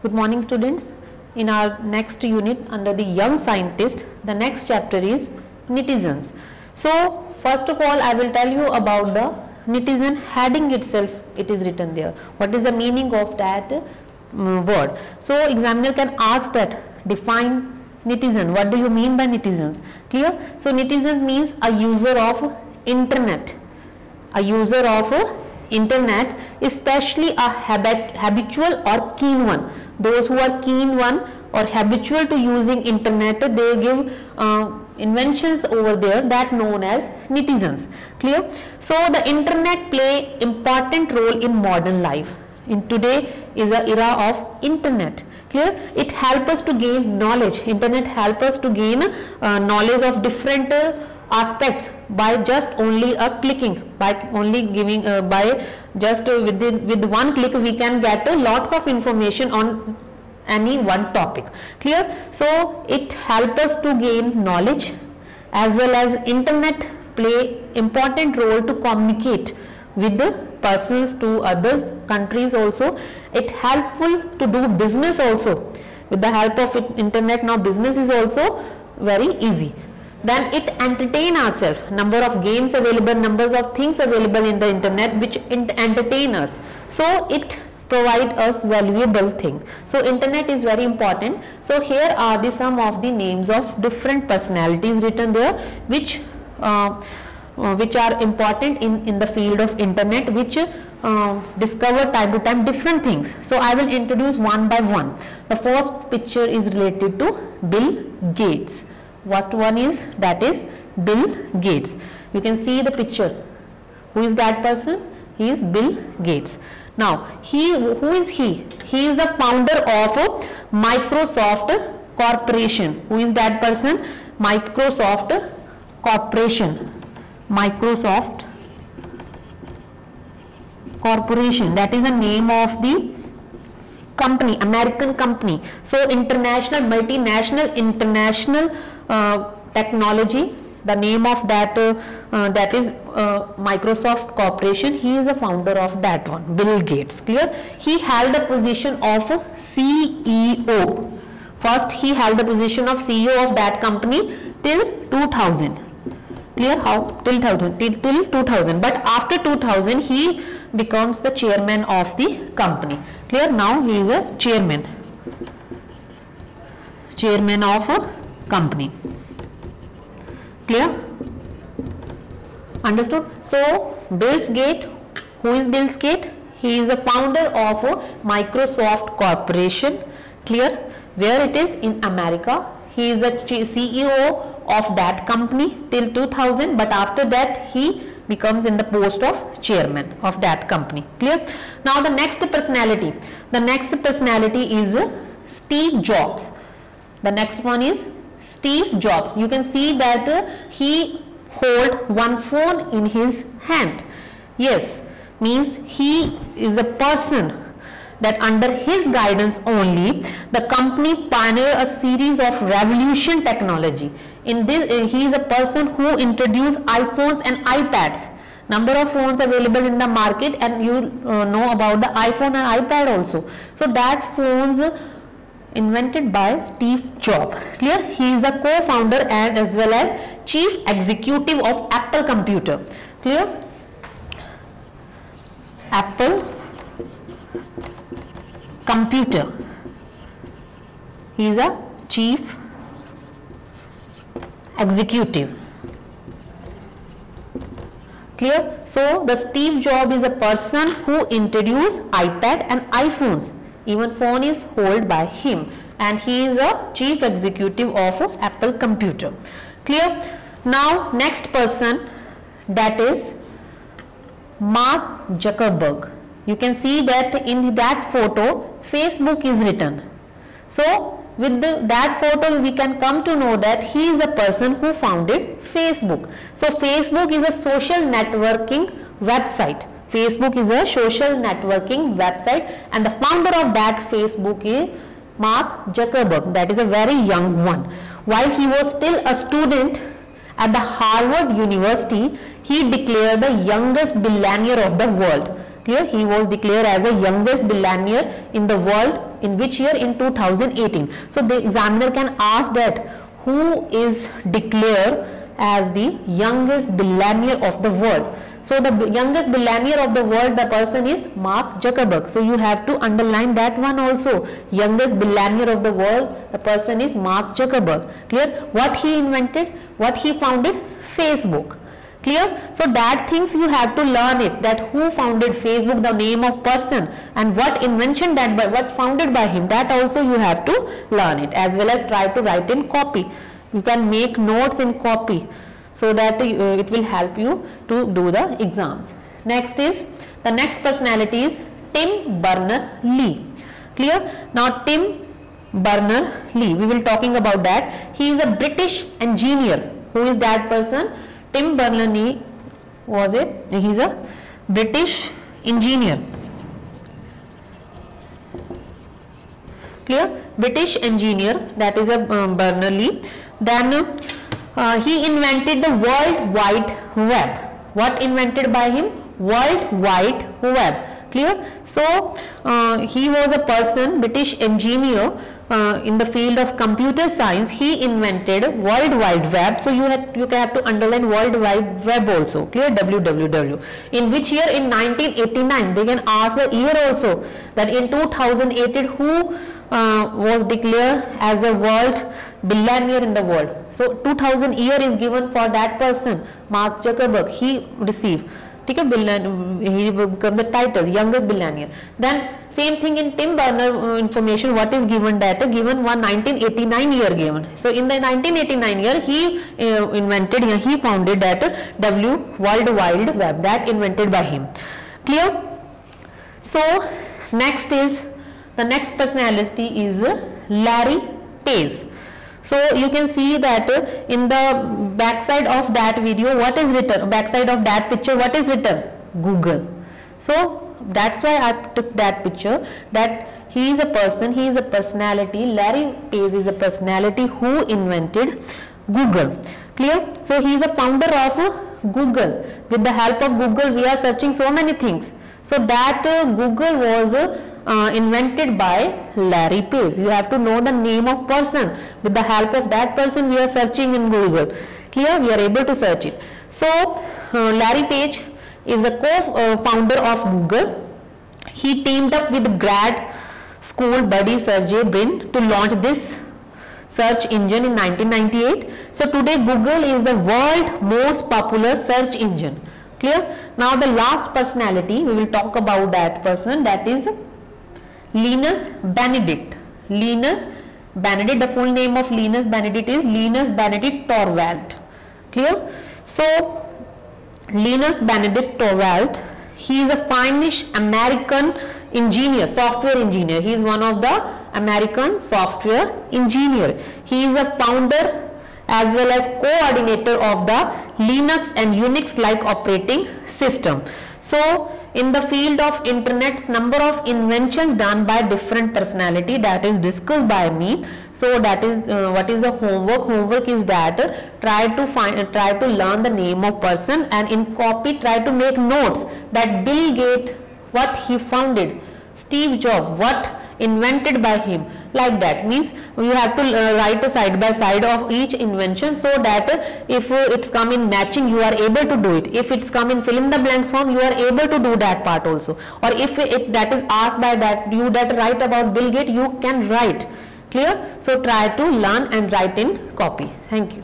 Good morning students. In our next unit under the young scientist, the next chapter is netizens. So first of all I will tell you about the netizen heading itself. It is written there. What is the meaning of that word? So examiner can ask that, define netizen. What do you mean by netizens? Clear? So netizen means a user of internet. A user of internet, especially a habitual or keen one. Those who are keen one or habitual to using internet, they give inventions over there that known as netizens. Clear? So the internet play important role in modern life. In today is the era of internet. Clear? It help us to gain knowledge. Internet help us to gain knowledge of different aspects by just only a clicking, by only giving by just with one click we can get lots of information on any one topic. Clear? So it help us to gain knowledge, as well as internet play important role to communicate with the persons to others countries also. It helpful to do business also. With the help of internet now business is also very easy. Then it entertain ourselves. Number of games available, numbers of things available in the internet which entertain us. So it provide us valuable things. So internet is very important. So here are the some of the names of different personalities written there, which are important in the field of internet, which discover time to time different things. So I will introduce one by one. The first picture is related to Bill Gates. First one is, that is Bill Gates. You can see the picture. Who is that person? He is Bill Gates. Now who is he? He is the founder of Microsoft Corporation. Who is that person? Microsoft Corporation. Microsoft Corporation, that is the name of the company, American company. So international, multinational, international technology. The name of that that is Microsoft Corporation. He is the founder of that one, Bill Gates. Clear? He held the position of CEO. First he held the position of CEO of that company till 2000. Clear? How? Till 2000. But after 2000 he becomes the chairman of the company. Clear? Now he is a chairman of a company. Clear? Understood? So Bill Gates, who is Bill Gates? He is a founder of Microsoft Corporation. Clear? Where it is? In America. He is a CEO of that company till 2000, but after that he becomes in the post of chairman of that company. Clear? Now the next personality. The next personality is Steve Jobs. The next one is Steve Jobs. You can see that he hold one phone in his hand. Yes, means he is a person that under his guidance only the company pioneered a series of revolution technology. In this he is a person who introduced iPhones and iPads. Number of phones available in the market, and you know about the iPhone and iPad also. So that phones invented by Steve Jobs. Clear? He is a co-founder and as well as chief executive of Apple Computer. Clear? Apple Computer. He is a chief executive. Clear? So the Steve Jobs is a person who introduced iPad and iPhones. Even phone is held by him, and he is a chief executive of Apple Computer. Clear? Now next person, that is Mark Zuckerberg. You can see that in that photo Facebook is written. So with that photo we can come to know that he is a person who founded Facebook. So Facebook is a social networking website. Facebook is a social networking website, and the founder of that Facebook is Mark Zuckerberg. That is a very young one. While he was still a student at the Harvard University, he declared the youngest billionaire of the world. Clear? He was declared as the youngest billionaire in the world In which year? In 2018. So the examiner can ask that who is declared as the youngest billionaire of the world. So the youngest billionaire of the world, the person is Mark Zuckerberg. So you have to underline that one also. Youngest billionaire of the world, the person is Mark Zuckerberg. Clear? What he invented? What he founded? Facebook. Clear? So that things you have to learn it, that who founded Facebook, the name of person, and what invention that by, what founded by him, that also you have to learn it, as well as try to write in copy. You can make notes in copy, so that it will help you to do the exams. Next is, the next personality is Tim Berners-Lee. Clear? Now Tim Berners-Lee, we will talking about that. He is a British engineer. Who is that person? Tim Berners-Lee was he is a British engineer. Clear? British engineer, that is a Berners-Lee. Then he invented the World Wide Web. What invented by him? World Wide Web. Clear? So he was a person, British engineer, in the field of computer science. He invented World Wide Web. So you have to underline World Wide Web also. Clear? WWW. In which year? In 1989. They can ask the year also, that in 2018 who was declared as a world billionaire in the world. So 2000 year is given for that person, Mark Zuckerberg. He received, he become the title youngest billionaire. Then same thing in Tim Berners information, what is given, that given one 1989 year given. So in the 1989 year he invented, he founded that World Wide Web, that invented by him. Clear? So next is, the next personality is Larry Page. So you can see that in the backside of that video, what is written, backside of that picture, what is written? Google. So that's why I took that picture, that he is a person, he is a personality. Larry Page is a personality who invented Google. Clear? So he is a founder of Google. With the help of Google we are searching so many things. So that Google was invented by Larry Page. You have to know the name of person. With the help of that person we are searching in Google. Clear? We are able to search it. So Larry Page is the co-founder of Google. He teamed up with grad school buddy Sergey Brin to launch this search engine in 1998. So today Google is the world's most popular search engine. Clear? Now the last personality, we will talk about that person, that is Linus Benedict. Linus Benedict, the full name of Linus Benedict is Linus Benedict Torvald. Clear? So Linus Benedict Torvald, he is a Finnish American engineer, software engineer. He is one of the American software engineer. He is a founder as well as coordinator of the Linux and Unix like operating system. So in the field of internet, number of inventions done by different personality, that is discussed by me. So that is what is the homework? Homework is that try to learn the name of person, and in copy try to make notes that Bill Gates, what he founded, Steve Jobs, what invented by him, like that. Means you have to write a side by side of each invention, so that if it's come in matching you are able to do it. If it's come in fill in the blanks form, you are able to do that part also. Or if that is asked by that you that write about Bill Gates, you can write. Clear? So try to learn and write in copy. Thank you.